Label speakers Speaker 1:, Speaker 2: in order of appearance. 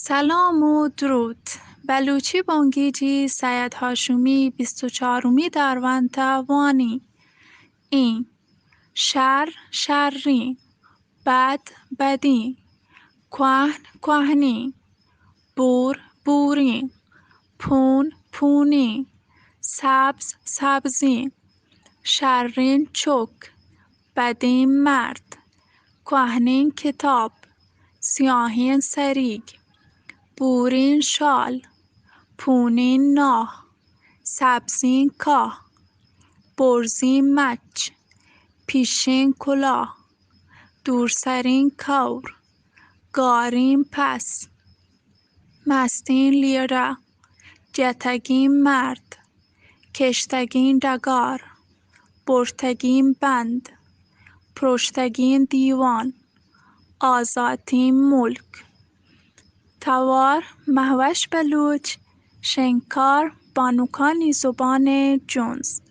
Speaker 1: سلام و درود. بلوچی بانگیجی سید هاشمی 24 دروند وانی این شر شرین بد بدین کهن کهنین بور بورین پون پونین سبز سبزین شرین چک بدین مرد کهنین کتاب سیاهین سریگ بورین شال پونین ناه سبزین کاه برزین مچ پیشین کلاه دورسرین کور گارین پس مستین لیره جتگین مرد کشتگین ڈگار برتگین بند پرشتگین دیوان آزاتین ملک توار مهوش بلوچ شنکار بانوکانی زبان جنز